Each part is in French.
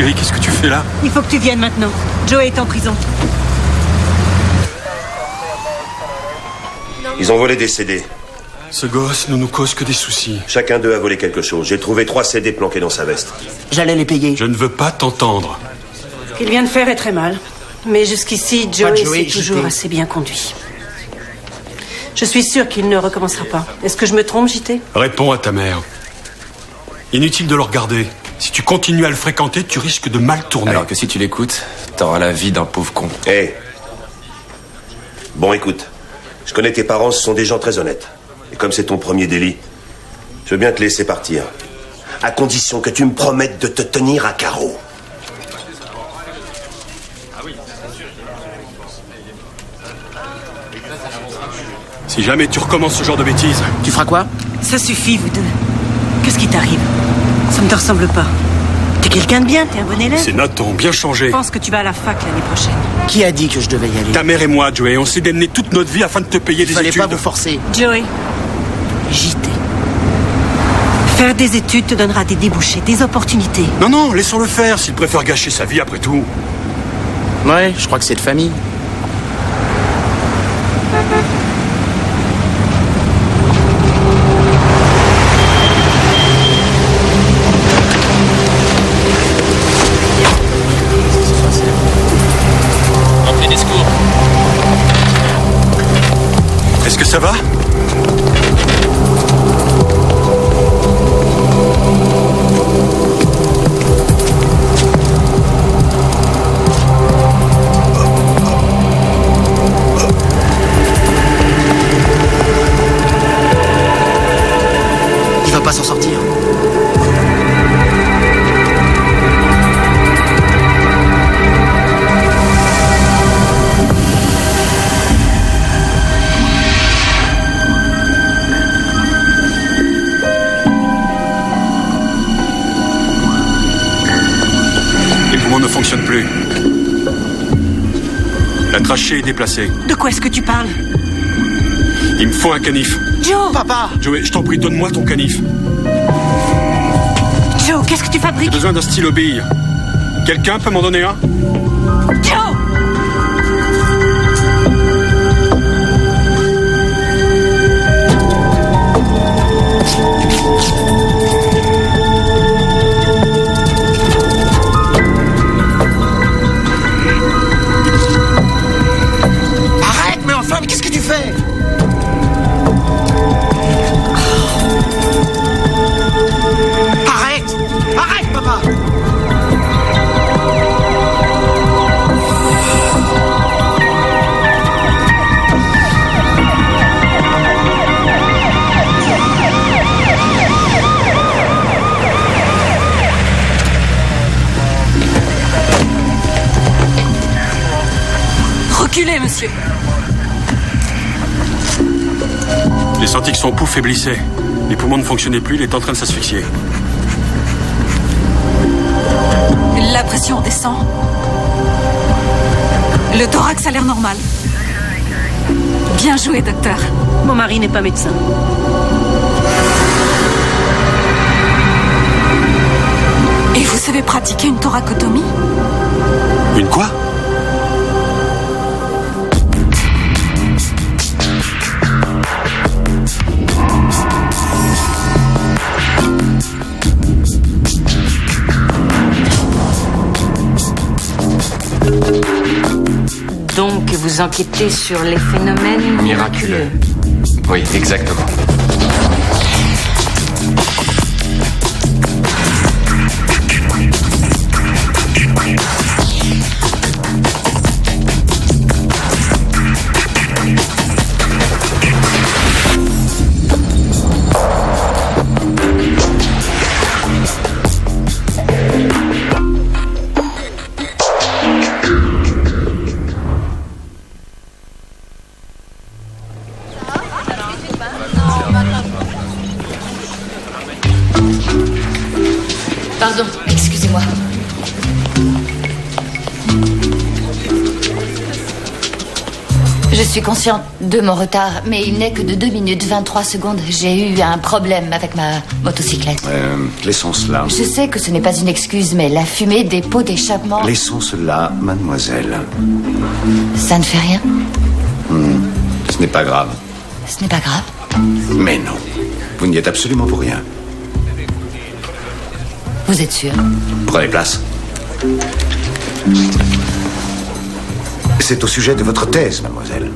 Chérie, qu'est-ce que tu fais là? Il faut que tu viennes maintenant. Joey est en prison. Ils ont volé des CD. Ce gosse ne nous cause que des soucis. Chacun d'eux a volé quelque chose. J'ai trouvé 3 CD planqués dans sa veste. J'allais les payer. Je ne veux pas t'entendre. Ce qu'il vient de faire est très mal. Mais jusqu'ici, Joey s'est toujours JT. assez bien conduit. Je suis sûre qu'il ne recommencera pas. Est-ce que je me trompe, JT? Réponds à ta mère. Inutile de le regarder. Si tu continues à le fréquenter, tu risques de mal tourner. Alors que si tu l'écoutes, t'auras la vie d'un pauvre con. Hé. Bon, écoute. Je connais tes parents, ce sont des gens très honnêtes. Et comme c'est ton premier délit, je veux bien te laisser partir. À condition que tu me promettes de te tenir à carreau. Si jamais tu recommences ce genre de bêtises... Tu feras quoi? Ça suffit, vous deux. Qu'est-ce qui t'arrive? Ça ne te ressemble pas. T'es quelqu'un de bien, t'es un bon élève. Ces notes ont bien changé. Je pense que tu vas à la fac l'année prochaine. Qui a dit que je devais y aller? Ta mère et moi, Joey, on s'est démené toute notre vie afin de te payer Il des fallait études. pas vous forcer. Joey, JT. Faire des études te donnera des débouchés, des opportunités. Non, non, laissons-le faire s'il préfère gâcher sa vie après tout. Ouais, je crois que c'est de famille. Entrez des secours. Est-ce que ça va? Il va pas s'en sortir. Les poumons ne fonctionnent plus. La trachée est déplacée. De quoi est-ce que tu parles? Il me faut un canif. Joe! Papa! Joey, je t'en prie, donne-moi ton canif. Joe, qu'est-ce que tu J'ai fabriques? besoin d'un stylo bille. Quelqu'un peut m'en donner un? Joe! Arrête, mais enfin, mais qu'est-ce que tu fais? Arrête! Arrête, papa! Reculez, monsieur. J'ai senti que son pouls faiblissait. Les poumons ne fonctionnaient plus, il est en train de s'asphyxier. La pression descend. Le thorax a l'air normal. Bien joué, docteur. Mon mari n'est pas médecin. Et vous savez pratiquer une thoracotomie? Une quoi? Donc, vous enquêtez sur les phénomènes miraculeux. Oui, exactement. Je suis consciente de mon retard, mais il n'est que de 2 minutes 23 secondes. J'ai eu un problème avec ma motocyclette. Laissons cela. Je sais que ce n'est pas une excuse, mais la fumée des pots d'échappement... Laissons cela, mademoiselle. Ça ne fait rien? Ce n'est pas grave. Ce n'est pas grave. Mais non. Vous n'y êtes absolument pour rien. Vous êtes sûr? Prenez place. C'est au sujet de votre thèse, mademoiselle.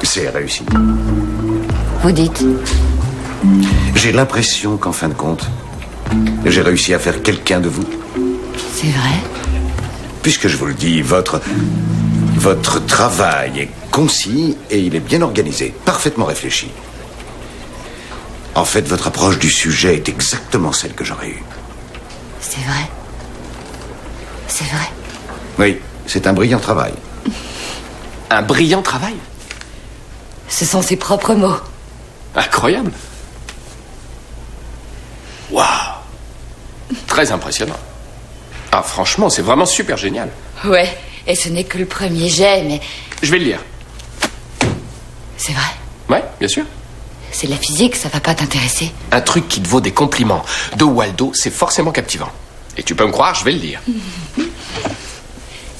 C'est réussi. Vous dites? J'ai l'impression qu'en fin de compte, j'ai réussi à faire quelqu'un de vous. C'est vrai? Puisque je vous le dis, votre travail est concis et il est bien organisé, parfaitement réfléchi. En fait, votre approche du sujet est exactement celle que j'aurais eue. C'est vrai? C'est vrai? Oui, c'est un brillant travail. Un brillant travail? Ce sont ses propres mots. Incroyable. Waouh. Très impressionnant. Ah, franchement, c'est vraiment super génial. Ouais, et ce n'est que le premier jet, mais... Je vais le lire. C'est vrai? Ouais, bien sûr. C'est de la physique, ça va pas t'intéresser. Un truc qui te vaut des compliments de Waldo, c'est forcément captivant. Et tu peux me croire, je vais le lire.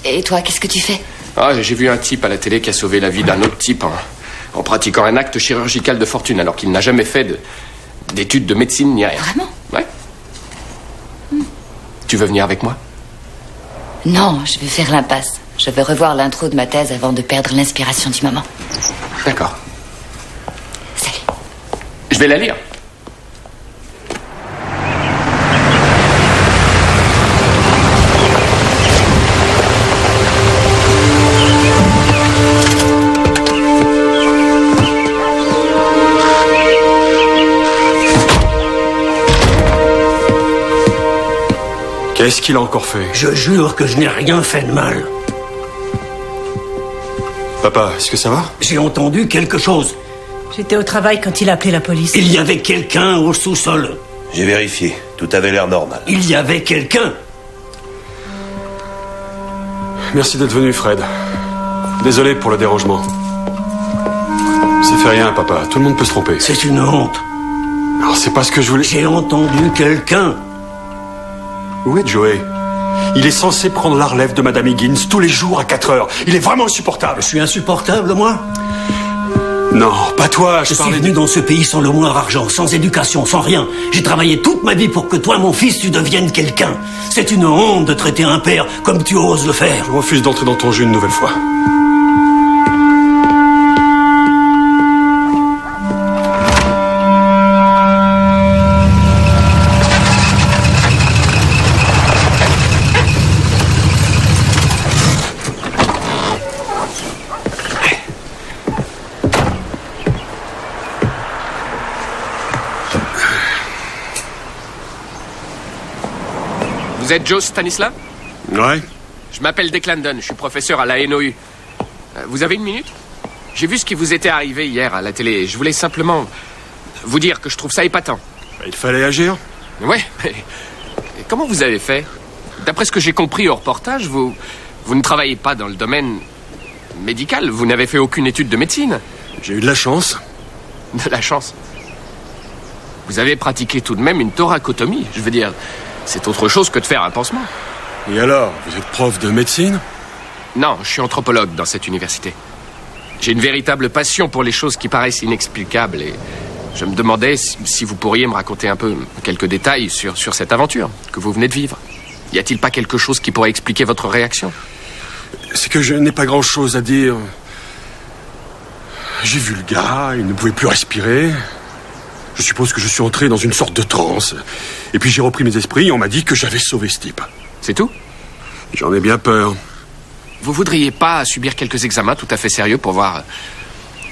Et toi, qu'est-ce que tu fais? Ah, j'ai vu un type à la télé qui a sauvé la vie d'un autre type en pratiquant un acte chirurgical de fortune alors qu'il n'a jamais fait d'études de médecine ni rien. Vraiment? Ouais. Tu veux venir avec moi? Non, je vais faire l'impasse. Je veux revoir l'intro de ma thèse avant de perdre l'inspiration du moment. D'accord. Salut. Je vais la lire. Qu'est-ce qu'il a encore fait? Je jure que je n'ai rien fait de mal. Papa, est-ce que ça va? J'ai entendu quelque chose. J'étais au travail quand il a appelé la police. Il y avait quelqu'un au sous-sol. J'ai vérifié. Tout avait l'air normal. Il y avait quelqu'un. Merci d'être venu, Fred. Désolé pour le dérangement. Ça fait rien, papa. Tout le monde peut se tromper. C'est une honte. Non, c'est pas ce que je voulais... J'ai entendu quelqu'un. Où est Joey? Il est censé prendre la relève de Madame Higgins tous les jours à 4 heures. Il est vraiment insupportable. Je suis insupportable, moi? Non, pas toi. Je suis venu dans ce pays sans le moindre argent, sans éducation, sans rien. J'ai travaillé toute ma vie pour que toi, mon fils, tu deviennes quelqu'un. C'est une honte de traiter un père comme tu oses le faire. Je refuse d'entrer dans ton jeu une nouvelle fois. Vous êtes Joe Stanislav? Ouais. Je m'appelle Declan Dunn, je suis professeur à la NOU. Vous avez une minute? J'ai vu ce qui vous était arrivé hier à la télé et je voulais simplement vous dire que je trouve ça épatant. Il fallait agir. Ouais, mais comment vous avez fait? D'après ce que j'ai compris au reportage, vous ne travaillez pas dans le domaine médical. Vous n'avez fait aucune étude de médecine. J'ai eu de la chance. De la chance. Vous avez pratiqué tout de même une thoracotomie. Je veux dire, c'est autre chose que de faire un pansement. Et alors, vous êtes prof de médecine? Non, je suis anthropologue dans cette université. J'ai une véritable passion pour les choses qui paraissent inexplicables et je me demandais si vous pourriez me raconter un peu quelques détails sur cette aventure que vous venez de vivre. Y a-t-il pas quelque chose qui pourrait expliquer votre réaction? C'est que je n'ai pas grand-chose à dire. J'ai vu le gars, il ne pouvait plus respirer. Je suppose que je suis entré dans une sorte de transe. Et puis j'ai repris mes esprits et on m'a dit que j'avais sauvé ce type. C'est tout? J'en ai bien peur. Vous voudriez pas subir quelques examens tout à fait sérieux pour voir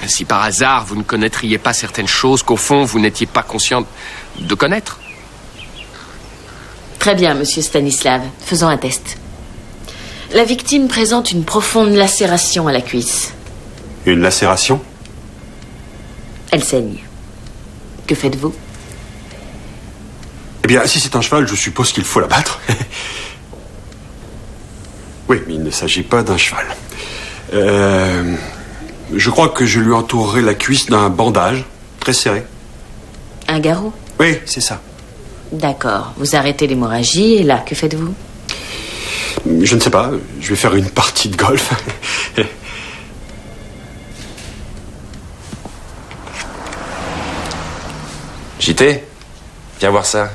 si par hasard vous ne connaîtriez pas certaines choses qu'au fond vous n'étiez pas conscient de connaître? Très bien, monsieur Stanislav. Faisons un test. La victime présente une profonde lacération à la cuisse. Une lacération? Elle saigne. Que faites-vous? Eh bien, si c'est un cheval, je suppose qu'il faut l'abattre. Oui, mais il ne s'agit pas d'un cheval. Je crois que je lui entourerai la cuisse d'un bandage très serré. Un garrot? Oui, c'est ça. D'accord. Vous arrêtez l'hémorragie et là, que faites-vous? Je ne sais pas, je vais faire une partie de golf. JT, viens voir ça.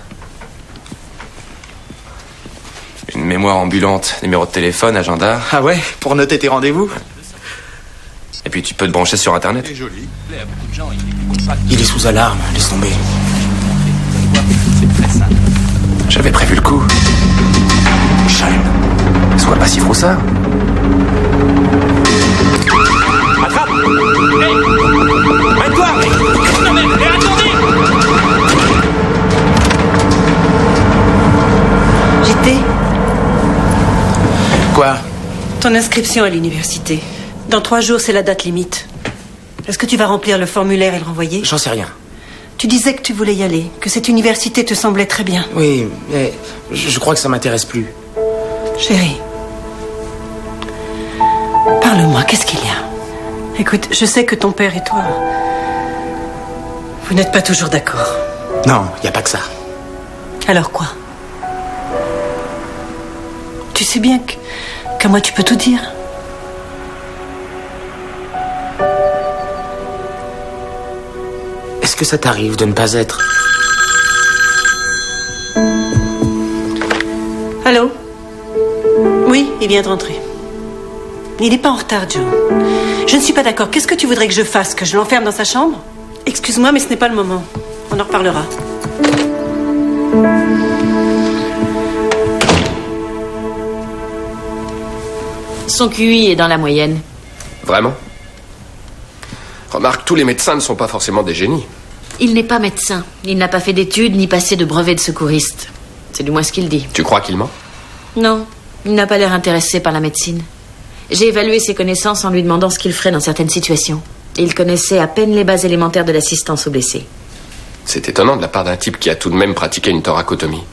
Une mémoire ambulante, numéro de téléphone, agenda. Ah ouais, pour noter tes rendez-vous? Et puis tu peux te brancher sur Internet. Il est sous alarme, laisse tomber. J'avais prévu le coup. Sean, sois pas si froussard. Attrape! Hé! Arrête-toi! Non mais, attendez! JT, Quoi? ton inscription à l'université. Dans 3 jours, c'est la date limite. Est-ce que tu vas remplir le formulaire et le renvoyer? J'en sais rien. Tu disais que tu voulais y aller, que cette université te semblait très bien. Oui, mais je crois que ça m'intéresse plus. Chérie, parle-moi, qu'est-ce qu'il y a? Écoute, je sais que ton père et toi, vous n'êtes pas toujours d'accord. Non, y a pas que ça. Alors quoi? Tu sais bien qu'à moi tu peux tout dire. Est-ce que ça t'arrive de ne pas être... Allô? Oui, il vient de rentrer. Il n'est pas en retard, Joe. Je ne suis pas d'accord. Qu'est-ce que tu voudrais que je fasse? Que je l'enferme dans sa chambre? Excuse-moi, mais ce n'est pas le moment. On en reparlera. Son QI est dans la moyenne. Vraiment? Remarque, tous les médecins ne sont pas forcément des génies. Il n'est pas médecin. Il n'a pas fait d'études ni passé de brevet de secouriste. C'est du moins ce qu'il dit. Tu crois qu'il ment? Non, il n'a pas l'air intéressé par la médecine. J'ai évalué ses connaissances en lui demandant ce qu'il ferait dans certaines situations. Il connaissait à peine les bases élémentaires de l'assistance aux blessés. C'est étonnant de la part d'un type qui a tout de même pratiqué une thoracotomie.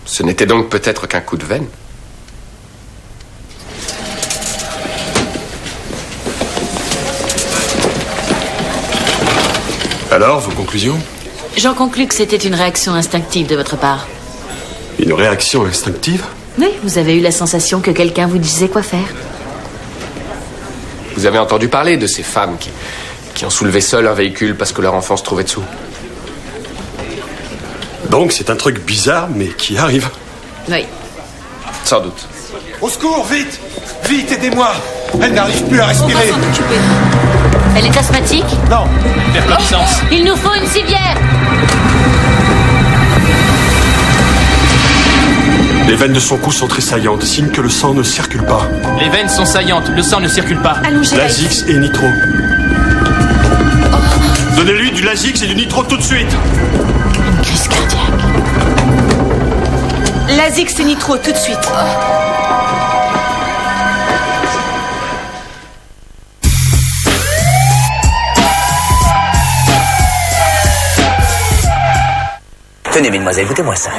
Ce n'était donc peut-être qu'un coup de veine? Alors, vos conclusions? J'en conclus que c'était une réaction instinctive de votre part. Une réaction instinctive? Oui, vous avez eu la sensation que quelqu'un vous disait quoi faire. Vous avez entendu parler de ces femmes qui ont soulevé seules un véhicule parce que leur enfant se trouvait dessous? Donc c'est un truc bizarre, mais qui arrive. Oui. Sans doute. Au secours, vite! Vite, aidez-moi! Elle n'arrive plus à respirer! On va s'en occuper. Elle est asthmatique? Non, hyperpuissance. Oh, il nous faut une civière! Les veines de son cou sont très saillantes, signe que le sang ne circule pas. Les veines sont saillantes, le sang ne circule pas. Lasix et nitro. Donnez-lui du Lasix et du nitro tout de suite. Une crise cardiaque. Lasix et nitro, tout de suite. Tenez, mesdemoiselles, écoutez-moi ça.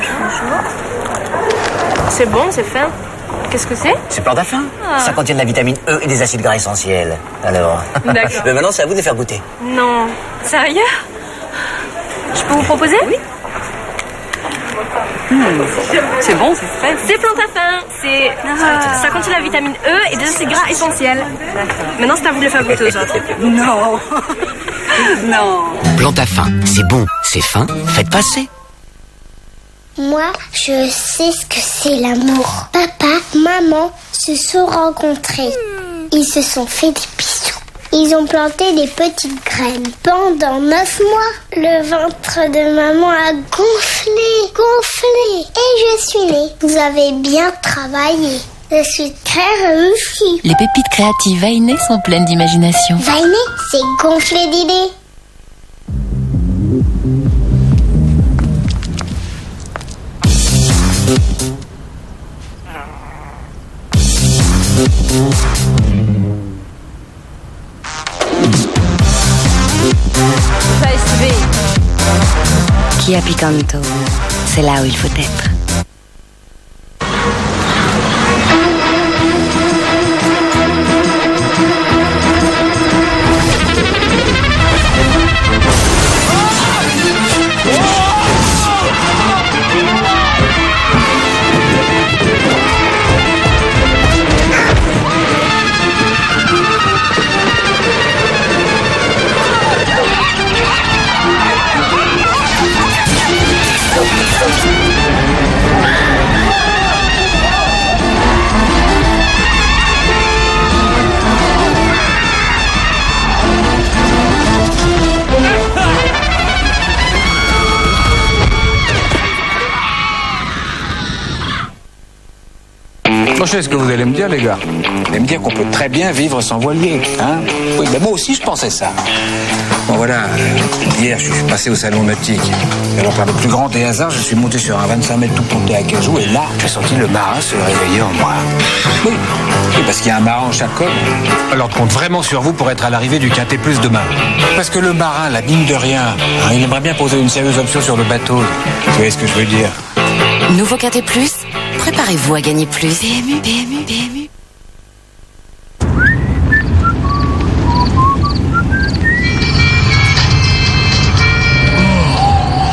C'est bon, c'est fin. Qu'est-ce que c'est? C'est Plantafin. Ça contient de la vitamine E et des acides gras essentiels. Alors. D'accord. Mais maintenant, c'est à vous de les faire goûter. Non. Sérieux? Je peux vous proposer? Oui. C'est bon, c'est frais. C'est Plantafin. Ça contient la vitamine E et des acides gras essentiels. Maintenant, c'est à vous de le faire goûter aux autres. Non. Non. Plantafin, c'est bon, c'est fin, faites passer. Moi, je sais ce que c'est l'amour. Papa, maman se sont rencontrés. Ils se sont fait des bisous. Ils ont planté des petites graines. Pendant 9 mois, le ventre de maman a gonflé. Et je suis née. Vous avez bien travaillé. Je suis très réussie. Les pépites créatives Vainé sont pleines d'imagination. Vainé, c'est gonfler d'idées. Pas estivé. Kia Picanto, c'est là où il faut être. Bon, je sais ce que vous allez me dire, les gars. Vous allez me dire qu'on peut très bien vivre sans voilier, hein? Oui, mais moi aussi, je pensais ça. Bon, voilà. Hier, je suis passé au salon nautique. Alors, par le plus grand des hasards, je suis monté sur un 25 mètres tout ponté à cajou, et là, j'ai senti le marin se réveiller en moi. Oui, parce qu'il y a un marin en chaque coque. Alors, je compte vraiment sur vous pour être à l'arrivée du Quintet Plus demain. Parce que le marin, la mine de rien, hein, il aimerait bien poser une sérieuse option sur le bateau. Vous voyez ce que je veux dire? Nouveau Quintet Plus, préparez-vous à gagner plus. PMU, PMU, PMU.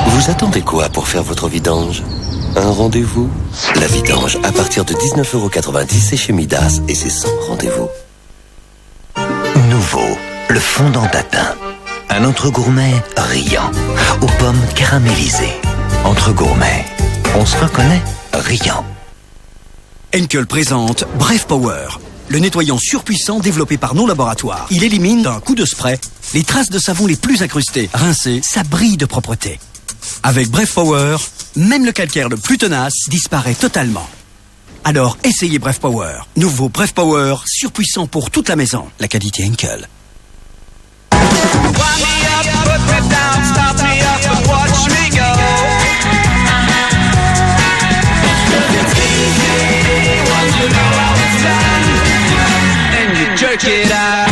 Vous attendez quoi pour faire votre vidange? Un rendez-vous? La vidange, à partir de 19,90 €, c'est chez Midas et c'est sans rendez-vous. Nouveau, le fondant tatin. Un entre gourmet riant, aux pommes caramélisées. Entre gourmet, on se reconnaît riant. Henkel présente Bref Power, le nettoyant surpuissant développé par nos laboratoires. Il élimine d'un coup de spray les traces de savon les plus incrustées. Rincé, ça brille de propreté. Avec Bref Power, même le calcaire le plus tenace disparaît totalement. Alors essayez Bref Power. Nouveau Bref Power, surpuissant pour toute la maison. La qualité Henkel. Jerk it out.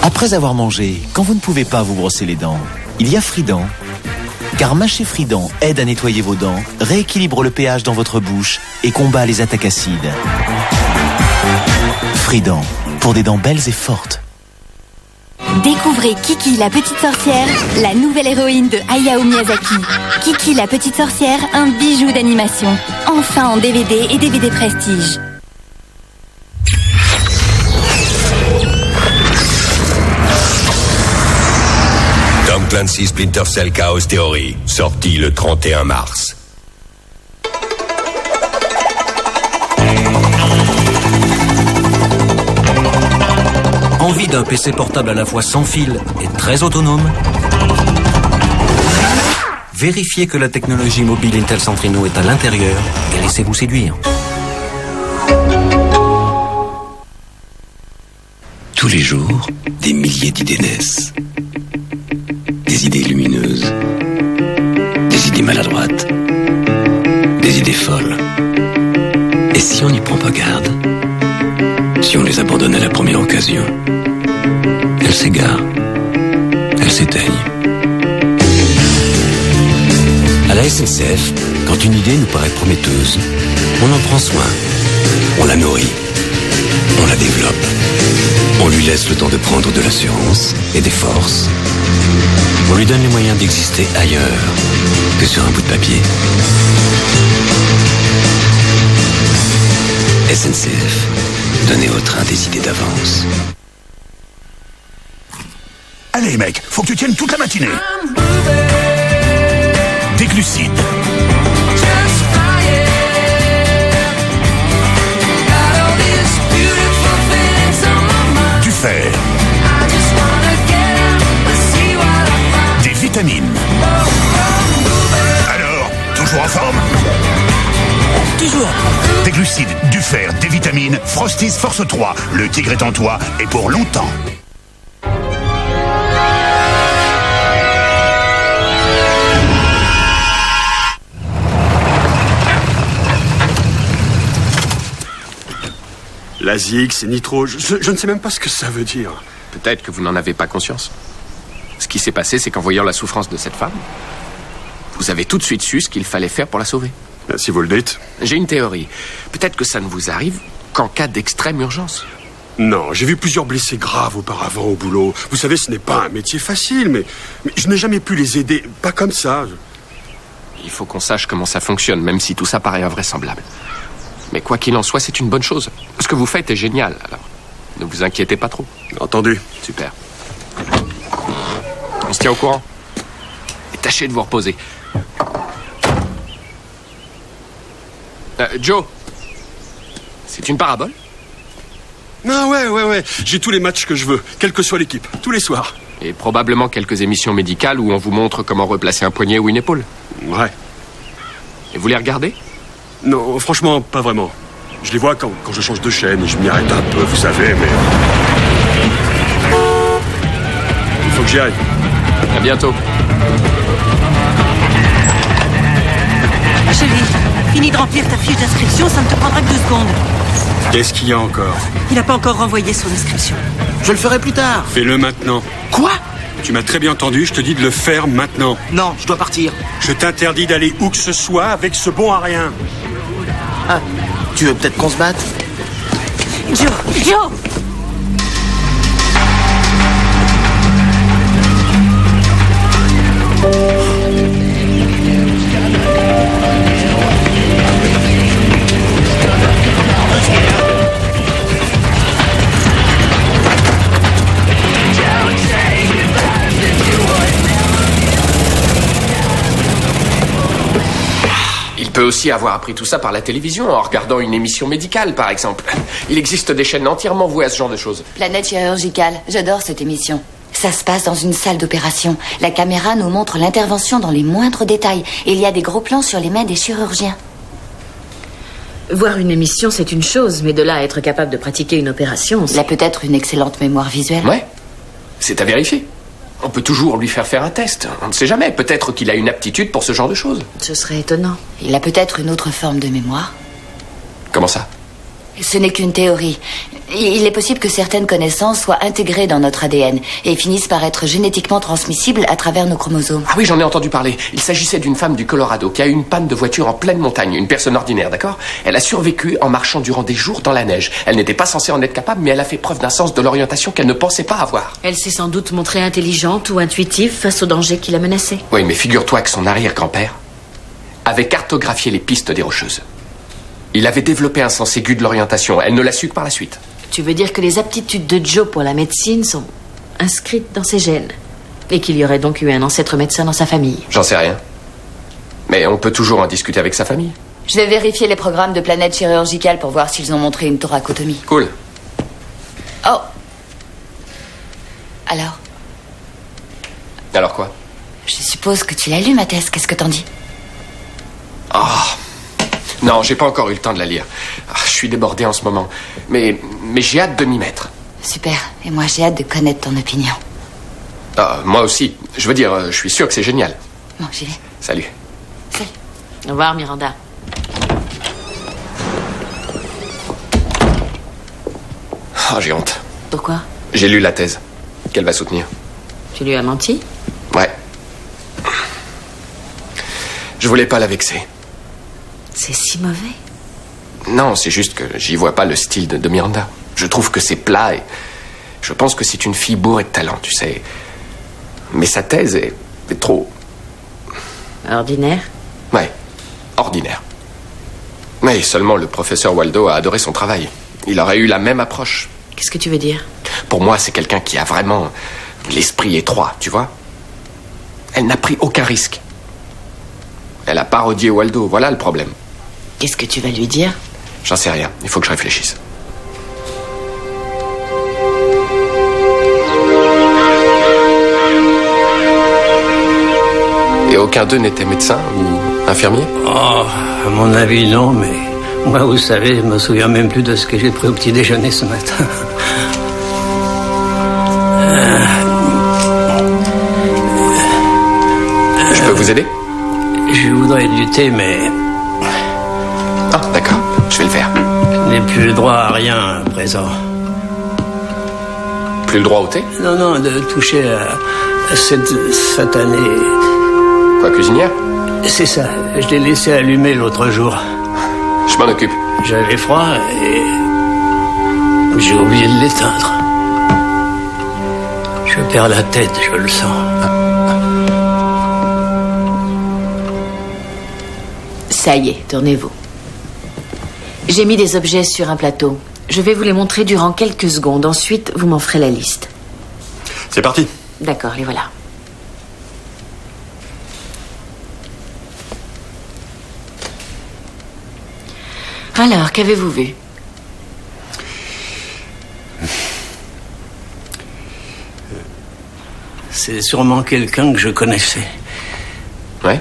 Après avoir mangé, quand vous ne pouvez pas vous brosser les dents, il y a Frident. Car mâcher Frident aide à nettoyer vos dents, rééquilibre le pH dans votre bouche et combat les attaques acides. Frident, pour des dents belles et fortes. Découvrez Kiki la petite sorcière, la nouvelle héroïne de Hayao Miyazaki. Kiki la petite sorcière, un bijou d'animation. Enfin en DVD et DVD Prestige. Tom Clancy Splinter Cell Chaos Theory, sorti le 31 mars. Envie d'un PC portable à la fois sans fil et très autonome? Vérifiez que la technologie mobile Intel Centrino est à l'intérieur et laissez-vous séduire. Tous les jours, des milliers d'idées naissent. Des idées lumineuses, des idées maladroites, des idées folles. Et si on n'y prend pas garde, si on les abandonne à la première occasion, elles s'égarent, elles s'éteignent. À la SNCF, quand une idée nous paraît prometteuse, on en prend soin, on la nourrit, on la développe. On lui laisse le temps de prendre de l'assurance et des forces. On lui donne les moyens d'exister ailleurs que sur un bout de papier. SNCF, donnez au train des idées d'avance. Allez mec, faut que tu tiennes toute la matinée. Déclucide. Du fer. Des vitamines. Alors, toujours en forme? Toujours. Des glucides, du fer, des vitamines, Frosties Force 3. Le tigre est en toi et pour longtemps. La zig, c'est nitro. Je ne sais même pas ce que ça veut dire. Peut-être que vous n'en avez pas conscience. Ce qui s'est passé, c'est qu'en voyant la souffrance de cette femme, vous avez tout de suite su ce qu'il fallait faire pour la sauver. Si vous le dites. J'ai une théorie. Peut-être que ça ne vous arrive qu'en cas d'extrême urgence. Non, j'ai vu plusieurs blessés graves auparavant au boulot. Vous savez, ce n'est pas un métier facile, mais je n'ai jamais pu les aider. Pas comme ça. Il faut qu'on sache comment ça fonctionne, même si tout ça paraît invraisemblable. Mais quoi qu'il en soit, c'est une bonne chose. Ce que vous faites est génial, alors ne vous inquiétez pas trop. Entendu. Super. On se tient au courant. Et tâchez de vous reposer. Joe, c'est une parabole? Ah ouais. J'ai tous les matchs que je veux, quelle que soit l'équipe, tous les soirs. Et probablement quelques émissions médicales où on vous montre comment replacer un poignet ou une épaule. Ouais. Et vous les regardez? Non, franchement, pas vraiment. Je les vois quand je change de chaîne et je m'y arrête un peu, vous savez, mais... Il faut que j'y aille. À bientôt. Chérie, finis de remplir ta fiche d'inscription, ça ne te prendra que 2 secondes. Qu'est-ce qu'il y a encore? Il n'a pas encore renvoyé son inscription. Je le ferai plus tard. Fais-le maintenant. Quoi? Tu m'as très bien entendu, je te dis de le faire maintenant. Non, je dois partir. Je t'interdis d'aller où que ce soit avec ce bon à rien. Ah, tu veux peut-être qu'on se batte? Joe! Il peut aussi avoir appris tout ça par la télévision, en regardant une émission médicale, par exemple. Il existe des chaînes entièrement vouées à ce genre de choses. Planète chirurgicale, j'adore cette émission. Ça se passe dans une salle d'opération. La caméra nous montre l'intervention dans les moindres détails. Et il y a des gros plans sur les mains des chirurgiens. Voir une émission, c'est une chose, mais de là à être capable de pratiquer une opération... Il a peut-être une excellente mémoire visuelle. Ouais, c'est à vérifier. On peut toujours lui faire un test. On ne sait jamais. Peut-être qu'il a une aptitude pour ce genre de choses. Ce serait étonnant. Il a peut-être une autre forme de mémoire. Comment ça? Ce n'est qu'une théorie. Il est possible que certaines connaissances soient intégrées dans notre ADN et finissent par être génétiquement transmissibles à travers nos chromosomes. Ah oui, j'en ai entendu parler. Il s'agissait d'une femme du Colorado qui a eu une panne de voiture en pleine montagne. Une personne ordinaire, d'accord? Elle a survécu en marchant durant des jours dans la neige. Elle n'était pas censée en être capable, mais elle a fait preuve d'un sens de l'orientation qu'elle ne pensait pas avoir. Elle s'est sans doute montrée intelligente ou intuitive face au danger qui la menaçait. Oui, mais figure-toi que son arrière-grand-père avait cartographié les pistes des Rocheuses. Il avait développé un sens aigu de l'orientation. Elle ne l'a su que par la suite. Tu veux dire que les aptitudes de Joe pour la médecine sont inscrites dans ses gènes? Et qu'il y aurait donc eu un ancêtre médecin dans sa famille? J'en sais rien. Mais on peut toujours en discuter avec sa famille. Je vais vérifier les programmes de Planète chirurgicale pour voir s'ils ont montré une thoracotomie. Cool. Oh. Alors? Alors quoi? Je suppose que tu l'as lu, ma thèse. Qu'est-ce que t'en dis? Oh. Non, j'ai pas encore eu le temps de la lire. Je suis débordé en ce moment. Mais j'ai hâte de m'y mettre. Super. Et moi, j'ai hâte de connaître ton opinion. Ah, moi aussi. Je veux dire, je suis sûr que c'est génial. Bon, j'y vais. Salut. Salut. Au revoir, Miranda. Oh, j'ai honte. Pourquoi? J'ai lu la thèse. Qu'elle va soutenir. Tu lui as menti? Ouais. Je voulais pas la vexer. C'est si mauvais. Non, c'est juste que j'y vois pas le style de Miranda. Je trouve que c'est plat et je pense que c'est une fille bourrée de talent, tu sais. Mais sa thèse est trop... Ordinaire? Ouais, ordinaire. Mais seulement le professeur Waldo a adoré son travail. Il aurait eu la même approche. Qu'est-ce que tu veux dire? Pour moi, c'est quelqu'un qui a vraiment l'esprit étroit, tu vois. Elle n'a pris aucun risque. Elle a parodié Waldo, voilà le problème. Qu'est-ce que tu vas lui dire? J'en sais rien, il faut que je réfléchisse. Et aucun d'eux n'était médecin ou infirmier? Oh, à mon avis, non, mais moi, vous savez, je me souviens même plus de ce que j'ai pris au petit déjeuner ce matin. Je peux vous aider? Je voudrais du thé, mais... Ah, d'accord, je vais le faire. Je n'ai plus le droit à rien à présent. Plus le droit au thé? Non, de toucher à cette satanée... Quoi, cuisinière? C'est ça, je l'ai laissé allumer l'autre jour. Je m'en occupe. J'avais froid et... j'ai oublié de l'éteindre. Je perds la tête, je le sens. Ça y est, tournez-vous. J'ai mis des objets sur un plateau. Je vais vous les montrer durant quelques secondes. Ensuite, vous m'en ferez la liste. C'est parti. D'accord, les voilà. Alors, qu'avez-vous vu? C'est sûrement quelqu'un que je connaissais. Ouais.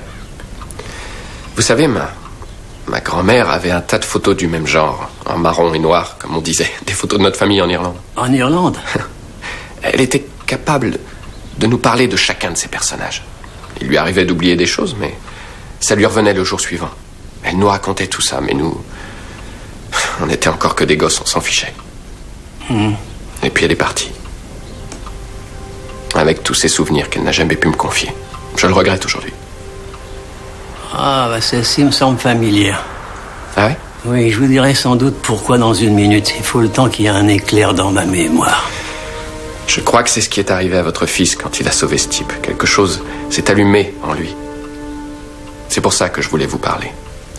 Vous savez, ma grand-mère avait un tas de photos du même genre, en marron et noir, comme on disait. Des photos de notre famille en Irlande. En Irlande? Elle était capable de nous parler de chacun de ces personnages. Il lui arrivait d'oublier des choses, mais ça lui revenait le jour suivant. Elle nous racontait tout ça, mais nous... On n'était encore que des gosses, on s'en fichait. Et puis elle est partie. Avec tous ces souvenirs qu'elle n'a jamais pu me confier. Je le regrette aujourd'hui. Ah, bah celle-ci me semble familière. Ah ouais? Oui, je vous dirai sans doute pourquoi dans une minute. Il faut le temps qu'il y ait un éclair dans ma mémoire. Je crois que c'est ce qui est arrivé à votre fils quand il a sauvé ce type. Quelque chose s'est allumé en lui. C'est pour ça que je voulais vous parler.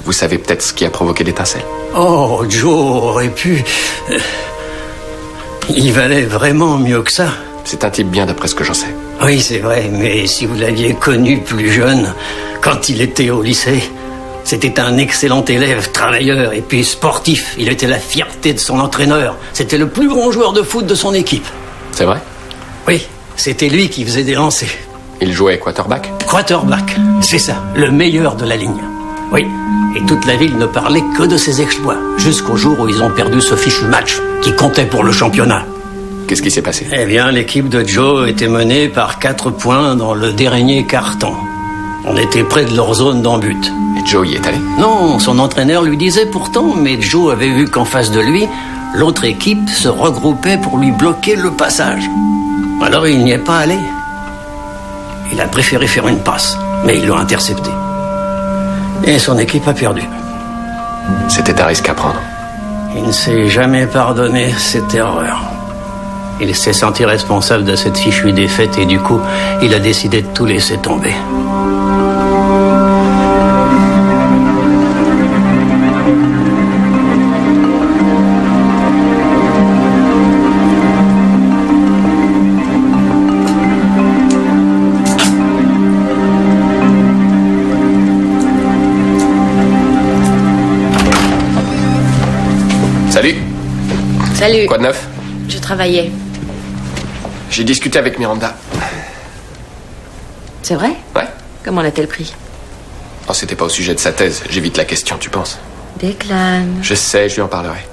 Vous savez peut-être ce qui a provoqué l'étincelle? Oh, Joe aurait pu... Il valait vraiment mieux que ça. C'est un type bien d'après ce que j'en sais. Oui, c'est vrai, mais si vous l'aviez connu plus jeune, quand il était au lycée, c'était un excellent élève, travailleur et puis sportif. Il était la fierté de son entraîneur. C'était le plus grand joueur de foot de son équipe. C'est vrai? Oui, c'était lui qui faisait des lancers. Il jouait quarterback? Quarterback, c'est ça, le meilleur de la ligne. Oui, et toute la ville ne parlait que de ses exploits, jusqu'au jour où ils ont perdu ce fichu match qui comptait pour le championnat. Qu'est-ce qui s'est passé? Eh bien, l'équipe de Joe était menée par 4 points dans le dernier quart-temps. On était près de leur zone d'en-but. Et Joe y est allé? Non, son entraîneur lui disait pourtant, mais Joe avait vu qu'en face de lui, l'autre équipe se regroupait pour lui bloquer le passage. Alors il n'y est pas allé. Il a préféré faire une passe, mais il l'a intercepté. Et son équipe a perdu. C'était un risque à prendre. Il ne s'est jamais pardonné cette erreur. Il s'est senti responsable de cette fichue défaite et du coup, il a décidé de tout laisser tomber. Salut. Salut. Quoi de neuf? Je travaillais. J'ai discuté avec Miranda. C'est vrai? Ouais. Comment l'a-t-elle pris? Oh, c'était pas au sujet de sa thèse. J'évite la question, tu penses? Déclane. Je sais, je lui en parlerai.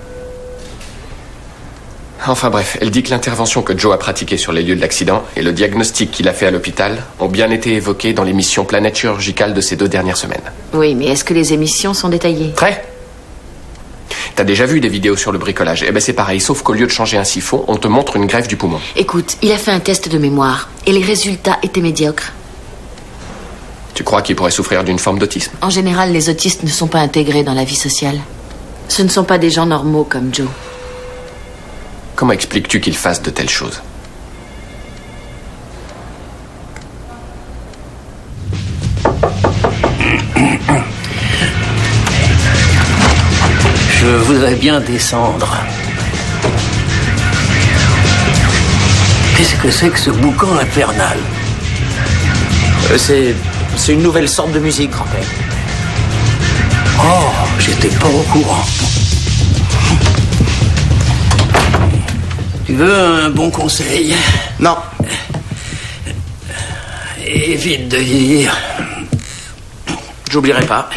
Enfin bref, elle dit que l'intervention que Joe a pratiquée sur les lieux de l'accident et le diagnostic qu'il a fait à l'hôpital ont bien été évoqués dans l'émission Planète chirurgicale de ces 2 dernières semaines. Oui, mais est-ce que les émissions sont détaillées? Très. T'as déjà vu des vidéos sur le bricolage? Eh ben c'est pareil, sauf qu'au lieu de changer un siphon, on te montre une greffe du poumon. Écoute, il a fait un test de mémoire et les résultats étaient médiocres. Tu crois qu'il pourrait souffrir d'une forme d'autisme? En général, les autistes ne sont pas intégrés dans la vie sociale. Ce ne sont pas des gens normaux comme Joe. Comment expliques-tu qu'il fasse de telles choses? Je voudrais bien descendre. Qu'est-ce que c'est que ce boucan infernal? C'est une nouvelle sorte de musique, grand-père. Oh, j'étais pas au courant. Tu veux un bon conseil? Non. Évite de vieillir. J'oublierai pas.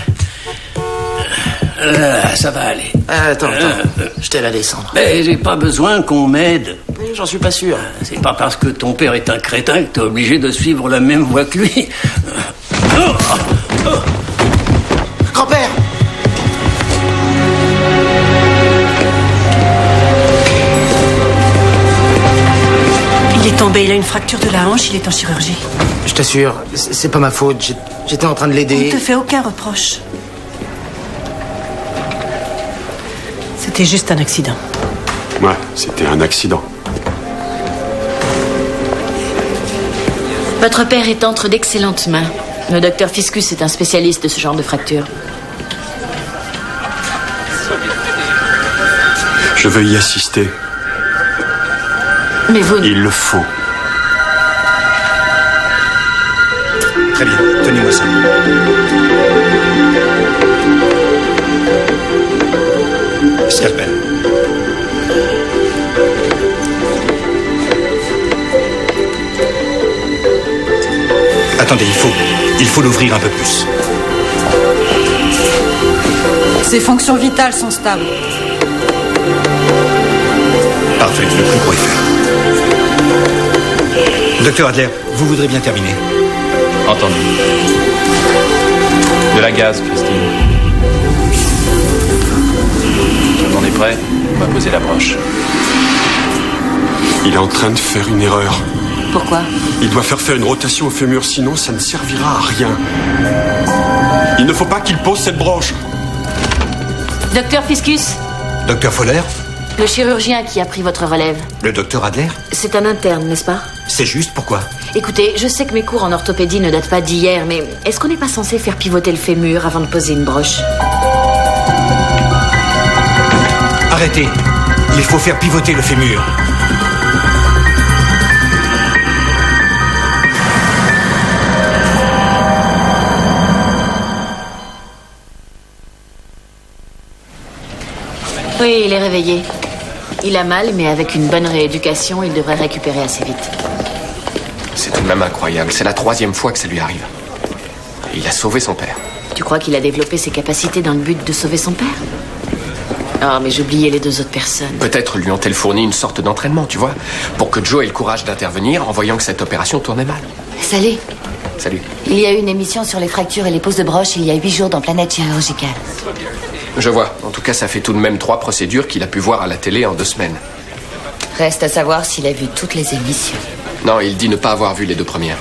Ça va aller. Attends. Je t'aide à descendre. Mais j'ai pas besoin qu'on m'aide. J'en suis pas sûr. C'est pas parce que ton père est un crétin que t'es obligé de suivre la même voie que lui. Grand-père! Il est tombé, il a une fracture de la hanche, il est en chirurgie. Je t'assure, c'est pas ma faute. J'étais en train de On l'aider. ne te fait aucun reproche. C'était juste un accident. Ouais, c'était un accident. Votre père est entre d'excellentes mains. Le docteur Fiscus est un spécialiste de ce genre de fracture. Je veux y assister. Mais vous... Il le faut. Très bien, tenez-moi ça. Scalpel. Attendez, il faut l'ouvrir un peu plus. Ses fonctions vitales sont stables. Parfait, le plus gros est fait. Docteur Adler, vous voudrez bien terminer? Entendu. De la gaz, Christine. Tout le monde est prêt? On va poser la broche. Il est en train de faire une erreur. Pourquoi? Il doit faire une rotation au fémur, sinon ça ne servira à rien. Il ne faut pas qu'il pose cette broche. Docteur Fiscus, Docteur Foller? le chirurgien qui a pris votre relève. Le docteur Adler? C'est un interne, n'est-ce pas? C'est juste, pourquoi? Écoutez, je sais que mes cours en orthopédie ne datent pas d'hier, mais est-ce qu'on n'est pas censé faire pivoter le fémur avant de poser une broche? Arrêtez. Il faut faire pivoter le fémur. Oui, il est réveillé. Il a mal, mais avec une bonne rééducation, il devrait récupérer assez vite. C'est tout de même incroyable. C'est la 3e fois que ça lui arrive. Et il a sauvé son père. Tu crois qu'il a développé ses capacités dans le but de sauver son père? Oh, mais j'oubliais les 2 autres personnes. Peut-être lui ont-elles fourni une sorte d'entraînement, tu vois, pour que Joe ait le courage d'intervenir en voyant que cette opération tournait mal. Salut. Salut. Il y a eu une émission sur les fractures et les poses de broche il y a 8 jours dans Planète Chirurgicale. Je vois. En tout cas, ça fait tout de même 3 procédures qu'il a pu voir à la télé en 2 semaines. Reste à savoir s'il a vu toutes les émissions. Non, il dit ne pas avoir vu les 2 premières.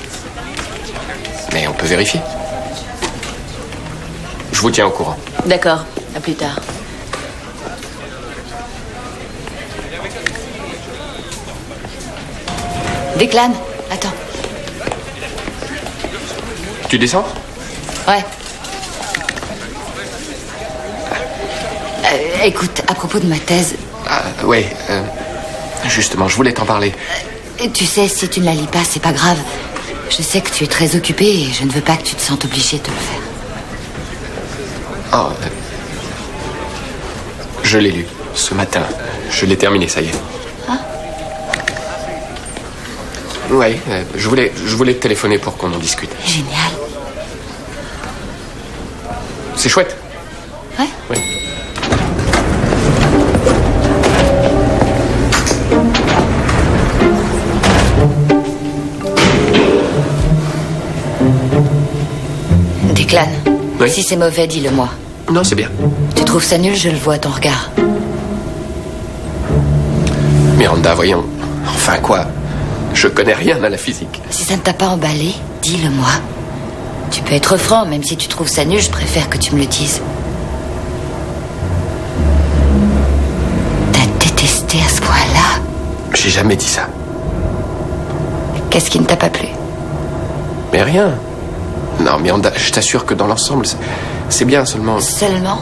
Mais on peut vérifier. Je vous tiens au courant. D'accord, à plus tard. Declan, attends. Tu descends? Ouais. Écoute, à propos de ma thèse... Oui, justement, je voulais t'en parler. Tu sais, si tu ne la lis pas, c'est pas grave. Je sais que tu es très occupé et je ne veux pas que tu te sentes obligé de le faire. Oh, je l'ai lu ce matin. Je l'ai terminé, ça y est. Hein? Oui, je voulais te téléphoner pour qu'on en discute. Génial. C'est chouette. Ouais? Oui. Declan, oui? Si c'est mauvais, dis-le-moi. Non, c'est bien. Tu trouves ça nul, je le vois à ton regard. Miranda, voyons. Enfin quoi? Je connais rien à la physique. Si ça ne t'a pas emballé, dis-le-moi. Tu peux être franc, même si tu trouves ça nul, je préfère que tu me le dises. T'as détesté à ce point-là? J'ai jamais dit ça. Qu'est-ce qui ne t'a pas plu? Mais rien. Non, Miranda, je t'assure que dans l'ensemble, c'est bien seulement... Seulement?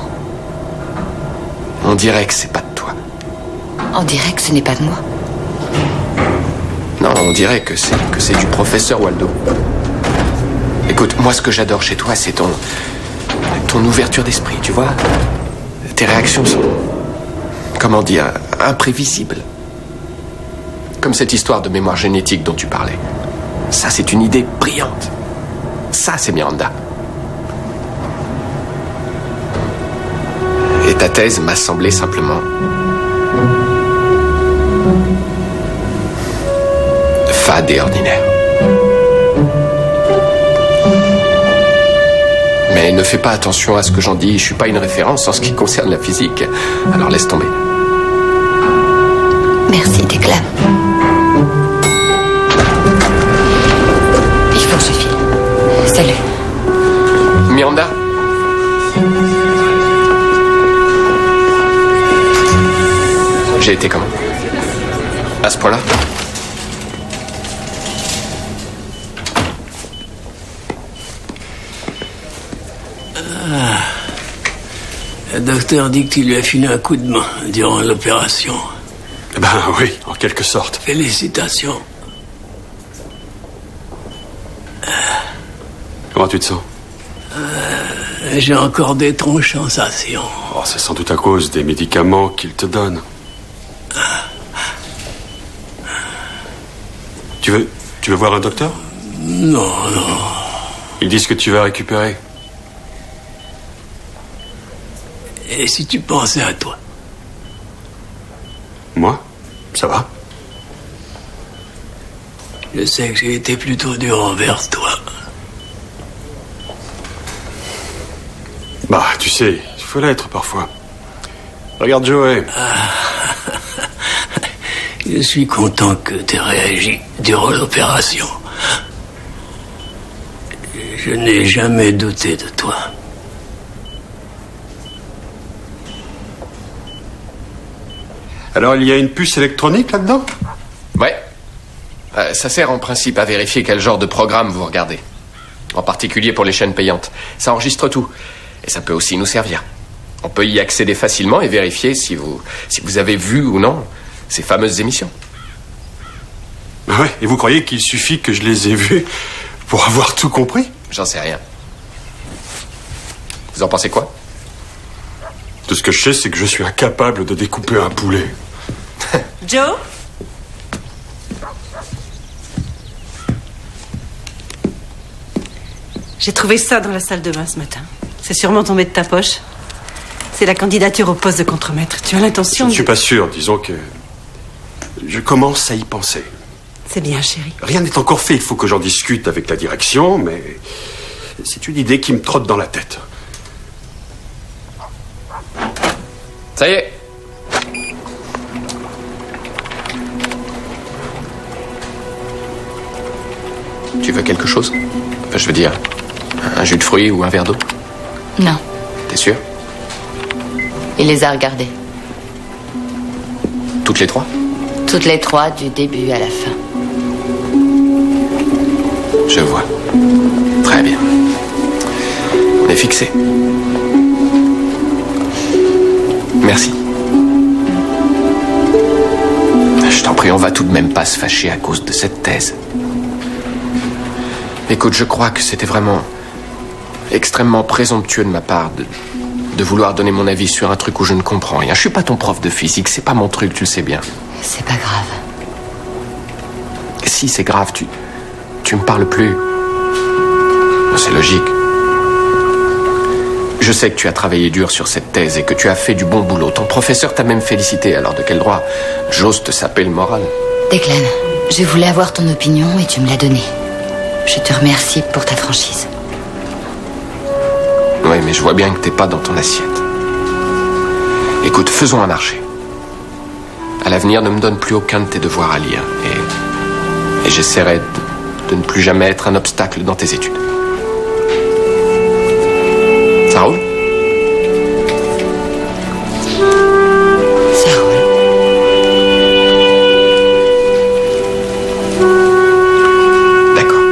On dirait que c'est pas de toi. On dirait que ce n'est pas de moi. Non, on dirait que c'est du professeur Waldo. Écoute, moi, ce que j'adore chez toi, c'est ton ouverture d'esprit, tu vois. Tes réactions sont, comment dire, imprévisibles. Comme cette histoire de mémoire génétique dont tu parlais. Ça, c'est une idée brillante. Ça, c'est Miranda. Et ta thèse m'a semblé simplement... fade et ordinaire. Mais ne fais pas attention à ce que j'en dis, je suis pas une référence en ce qui concerne la physique. Alors laisse tomber. Merci, Declan. Il faut que je file. Salut. Miranda? J'ai été comment? À ce point-là? Le docteur dit que tu lui as filé un coup de main durant l'opération. Ben oui, en quelque sorte. Félicitations. Comment tu te sens? J'ai encore d'étranges sensations. Oh, c'est sans doute à cause des médicaments qu'ils te donnent. Tu veux voir un docteur? Non. Ils disent que tu vas récupérer. Et si tu pensais à toi? Moi? Ça va. Je sais que j'ai été plutôt dur envers toi. Bah, tu sais, il faut l'être parfois. Regarde Joey. Je suis content que tu aies réagi durant l'opération. Je n'ai jamais douté de toi. Alors, il y a une puce électronique là-dedans? Ouais. Ça sert en principe à vérifier quel genre de programme vous regardez. En particulier pour les chaînes payantes. Ça enregistre tout. Et ça peut aussi nous servir. On peut y accéder facilement et vérifier si vous avez vu ou non ces fameuses émissions. Ouais, et vous croyez qu'il suffit que je les ai vues pour avoir tout compris? J'en sais rien. Vous en pensez quoi? Tout ce que je sais, c'est que je suis incapable de découper un poulet. Joe? J'ai trouvé ça dans la salle de bain ce matin. C'est sûrement tombé de ta poche. C'est la candidature au poste de contremaître. Tu as l'intention Je ne suis pas sûr, disons que... Je commence à y penser. C'est bien, chérie. Rien n'est encore fait, il faut que j'en discute avec la direction, mais... c'est une idée qui me trotte dans la tête. Ça y est. Tu veux quelque chose? Enfin, je veux dire, un jus de fruits ou un verre d'eau? Non. T'es sûr? Il les a regardés. Toutes les trois? Toutes les trois, du début à la fin. Je vois. Très bien. On est fixé. Merci. Je t'en prie, on va tout de même pas se fâcher à cause de cette thèse. Écoute, je crois que c'était vraiment extrêmement présomptueux de ma part de vouloir donner mon avis sur un truc où je ne comprends rien. Je suis pas ton prof de physique, c'est pas mon truc, tu le sais bien. C'est pas grave. Si, c'est grave, tu me parles plus. C'est logique. Je sais que tu as travaillé dur sur cette thèse et que tu as fait du bon boulot. Ton professeur t'a même félicité, alors de quel droit j'ose te saper le moral? Declan, je voulais avoir ton opinion et tu me l'as donnée. Je te remercie pour ta franchise. Oui, mais je vois bien que t'es pas dans ton assiette. Écoute, faisons un marché. À l'avenir, ne me donne plus aucun de tes devoirs à lire. Et j'essaierai de ne plus jamais être un obstacle dans tes études. Ça roule? Ça roule. D'accord.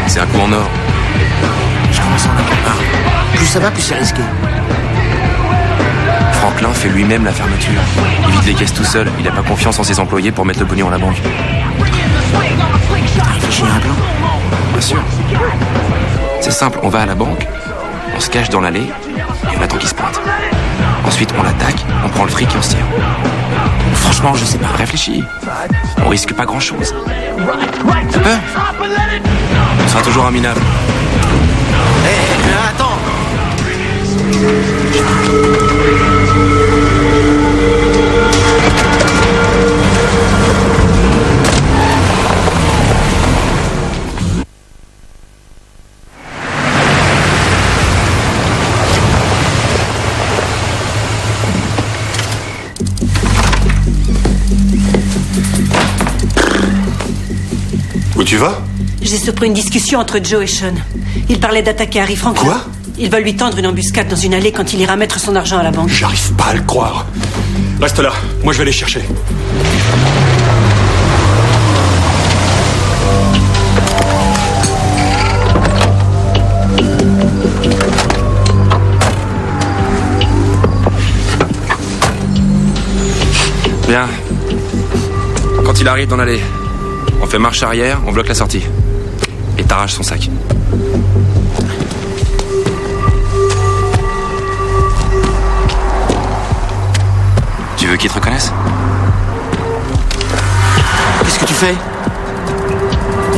C'est un coup en or. Je commence à en avoir marre. Plus ça va, plus c'est risqué. Franklin fait lui-même la fermeture. Il vide les caisses tout seul. Il n'a pas confiance en ses employés pour mettre le pognon à la banque. T'as réfléchi à un plan? Bien sûr. C'est simple, on va à la banque, on se cache dans l'allée et on attend qu'il se pointe. Ensuite, on l'attaque, on prend le fric et on se tire. Franchement, je sais pas. Réfléchis. On risque pas grand-chose. T'as peur? On sera toujours un minable. Hé, attends! Où tu vas? J'ai surpris une discussion entre Joe et Sean. Ils parlaient d'attaquer Harry Franklin. Quoi? Ils veulent lui tendre une embuscade dans une allée quand il ira mettre son argent à la banque. J'arrive pas à le croire. Reste là, moi je vais les chercher. Bien. Quand il arrive dans l'allée, on fait marche arrière, on bloque la sortie. Et t'arraches son sac. Tu veux qu'il te reconnaisse? Qu'est-ce que tu fais?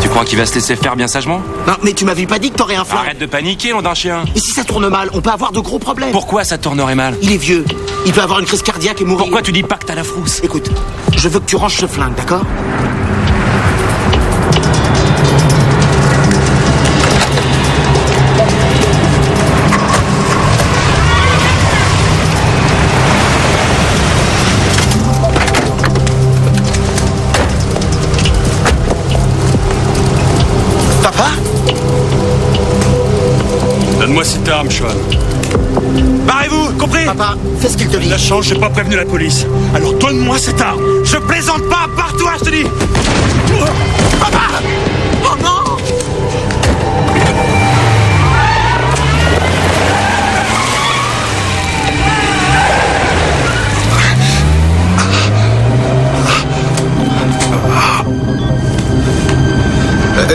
Tu crois qu'il va se laisser faire bien sagement? Non, mais tu m'avais pas dit que t'aurais un flingue. Arrête de paniquer, nom d'un chien. Et si ça tourne mal, on peut avoir de gros problèmes. Pourquoi ça tournerait mal? Il est vieux. Il peut avoir une crise cardiaque et mourir. Pourquoi tu dis pas que t'as la frousse? Écoute, je veux que tu ranges ce flingue, d'accord? Papa? Donne-moi cette arme, Sean. Barrez-vous, compris? Papa, fais ce qu'il te dit. La chance, j'ai pas prévenu la police. Alors donne-moi cette arme. Je plaisante pas, barre-toi, je te dis. Papa! Oh non!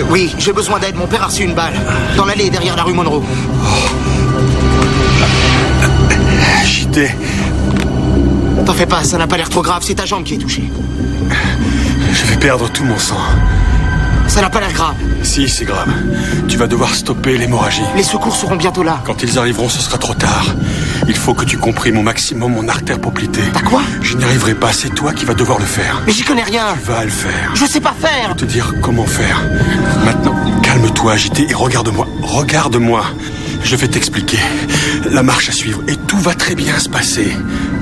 Oui, j'ai besoin d'aide. Mon père a reçu une balle. Dans l'allée derrière la rue Monroe. JT. T'en fais pas, ça n'a pas l'air trop grave. C'est ta jambe qui est touchée. Je vais perdre tout mon sang. Ça n'a pas l'air grave. Si, c'est grave. Tu vas devoir stopper l'hémorragie. Les secours seront bientôt là. Quand ils arriveront, ce sera trop tard. Il faut que tu comprimes au maximum mon artère poplitée. T'as quoi? Je n'y arriverai pas, c'est toi qui vas devoir le faire. Mais j'y connais rien. Tu vas le faire. Je sais pas faire. Je vais te dire comment faire. Maintenant, calme-toi, JT, et regarde-moi. Regarde-moi. Je vais t'expliquer. La marche à suivre, et tout va très bien se passer.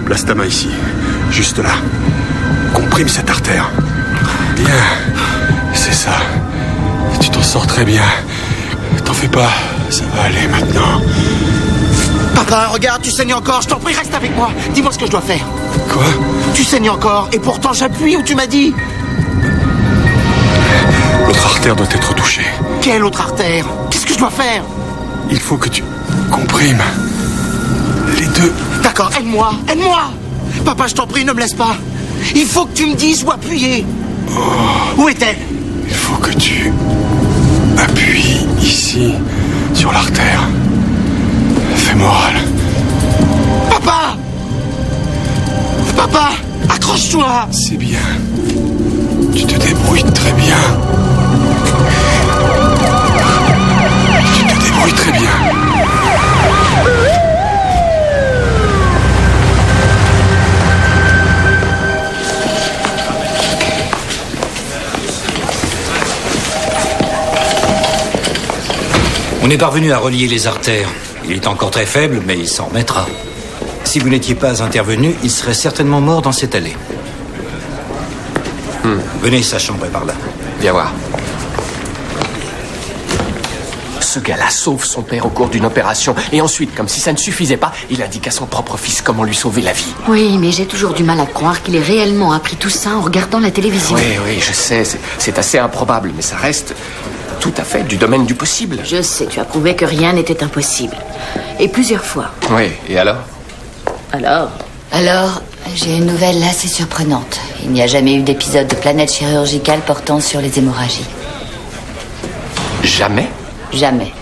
Place ta main ici. Juste là. Comprime cette artère. Bien. C'est ça. Tu t'en sors très bien. T'en fais pas. Ça va aller maintenant. Papa, regarde, tu saignes encore. Je t'en prie, reste avec moi. Dis-moi ce que je dois faire. Quoi? Tu saignes encore, et pourtant j'appuie où tu m'as dit. L'autre artère doit être touchée. Quelle autre artère? Qu'est-ce que je dois faire? Il faut que tu comprimes les deux. D'accord, aide-moi, aide-moi. Papa, je t'en prie, ne me laisse pas. Il faut que tu me dises où appuyer. Oh. Où est-elle? Il faut que tu appuies ici, sur l'artère fémorale. Papa! Papa! Accroche-toi! C'est bien. Tu te débrouilles très bien. Tu te débrouilles très bien. On est parvenu à relier les artères. Il est encore très faible, mais il s'en remettra. Si vous n'étiez pas intervenu, il serait certainement mort dans cette allée. Venez, sa chambre est par là. Viens voir. Ce gars-là sauve son père au cours d'une opération. Et ensuite, comme si ça ne suffisait pas, il indique à son propre fils comment lui sauver la vie. Oui, mais j'ai toujours du mal à croire qu'il ait réellement appris tout ça en regardant la télévision. Oui, je sais. C'est assez improbable, mais ça reste tout à fait du domaine du possible. Je sais, tu as prouvé que rien n'était impossible. Et plusieurs fois. Oui, et alors? Alors, j'ai une nouvelle assez surprenante. Il n'y a jamais eu d'épisode de Planète chirurgicale portant sur les hémorragies. Jamais? Jamais.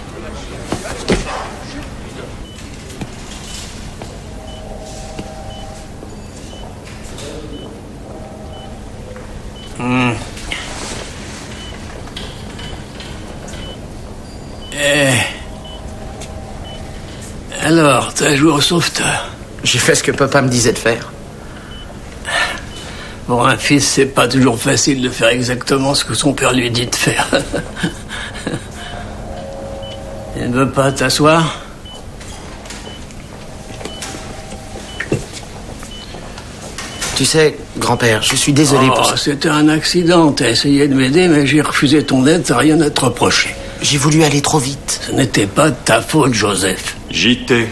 Alors, t'as joué au sauveteur? J'ai fait ce que papa me disait de faire. Pour un fils, c'est pas toujours facile de faire exactement ce que son père lui dit de faire. Tu ne veux pas t'asseoir? Tu sais, grand-père, je suis désolé pour ça. C'était un accident. T'as essayé de m'aider, mais j'ai refusé ton aide. T'as rien à te reprocher. J'ai voulu aller trop vite. Ce n'était pas de ta faute, Joseph. JT.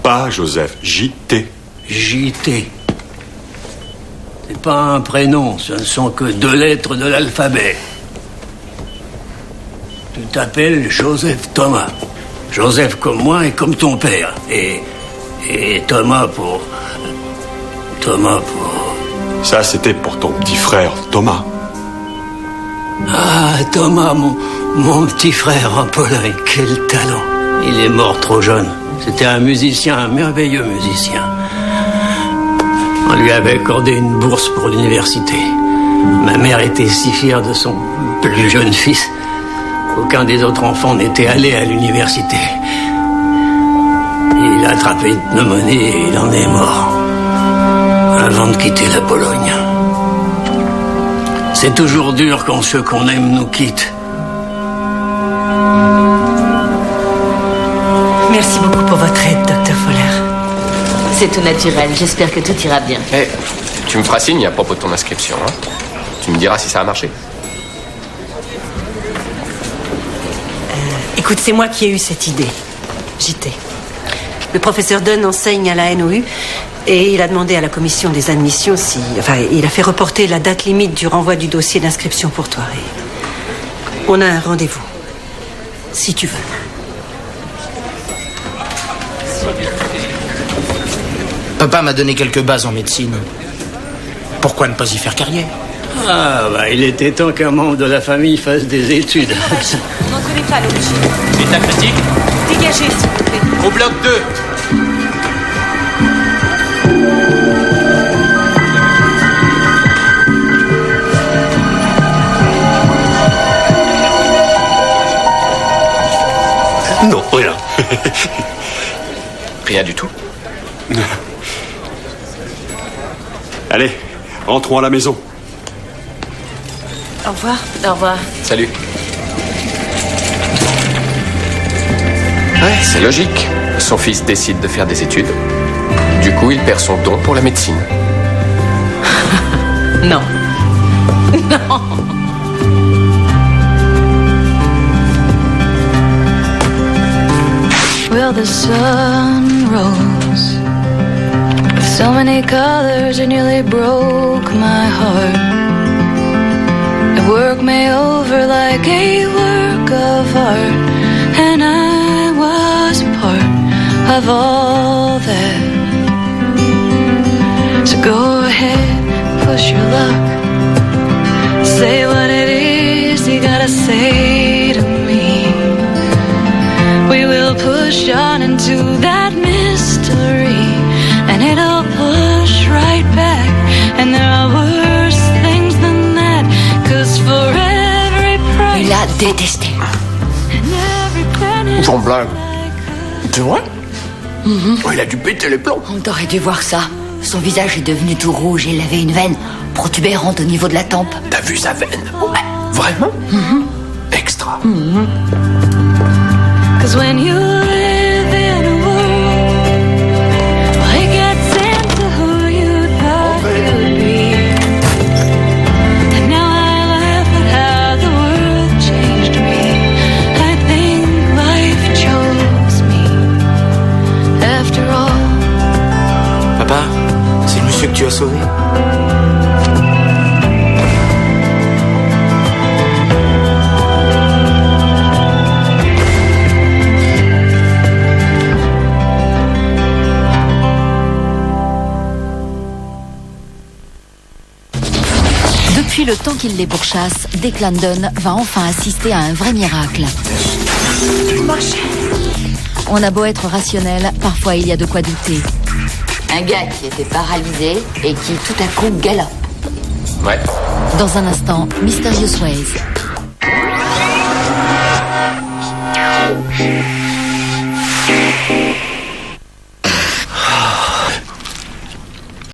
Pas Joseph, JT. JT. C'est pas un prénom, ce ne sont que 2 lettres de l'alphabet. Tu t'appelles Joseph Thomas. Joseph comme moi et comme ton père. Et Thomas pour Thomas, Ça, c'était pour ton petit frère, Thomas. Ah, Thomas, mon petit frère, Apollin, quel talent. Il est mort trop jeune. C'était un musicien, un merveilleux musicien. On lui avait accordé une bourse pour l'université. Ma mère était si fière de son plus jeune fils qu'aucun des autres enfants n'était allé à l'université. Il a attrapé une pneumonie et il en est mort avant de quitter la Pologne. C'est toujours dur quand ceux qu'on aime nous quittent. Merci beaucoup pour votre aide, Dr. Fowler. C'est tout naturel. J'espère que tout ira bien. Eh, tu me feras signe à propos de ton inscription, hein. Tu me diras si ça a marché. Écoute, c'est moi qui ai eu cette idée. JT. Le professeur Dunn enseigne à la NOU et il a demandé à la commission des admissions si... Enfin, il a fait reporter la date limite du renvoi du dossier d'inscription pour toi. Et on a un rendez-vous. Si tu veux. Papa m'a donné quelques bases en médecine. Pourquoi ne pas y faire carrière? Ah, bah, il était temps qu'un membre de la famille fasse des études. On n'en connaît pas l'origine. État critique. Dégagez, s'il vous plaît. Au bloc 2. Non, rien. Rien du tout. Allez, rentrons à la maison. Au revoir. Au revoir. Salut. Ouais, c'est logique. Son fils décide de faire des études. Du coup, il perd son don pour la médecine. Non. Non. Well, the sun rose with so many colors, it nearly broke my heart. It worked me over like a work of art, and I was part of all that. So go ahead, push your luck, say what it is you gotta say to me. We will push on into that mystery, and it'll push right back. And there are worse things than that, 'cause for every price. Il a détesté. J'en blague. C'est vrai? Oh, il a dû péter les plombs. On aurait dû voir ça. Son visage est devenu tout rouge et il avait une veine protubérante au niveau de la tempe. T'as vu sa veine? Ouais. Vraiment? Extra. 'Cause when you live in a world, well, it gets into who you thought you'd be. And now I laugh at how the world changed me. I think life chose me. After all. Papa, c'est le monsieur que tu as sauvé. Depuis le temps qu'il les pourchasse, Declan Dunn va enfin assister à un vrai miracle. On a beau être rationnel, parfois il y a de quoi douter. Un gars qui était paralysé et qui tout à coup galope. Ouais. Dans un instant, Mysterious Ways.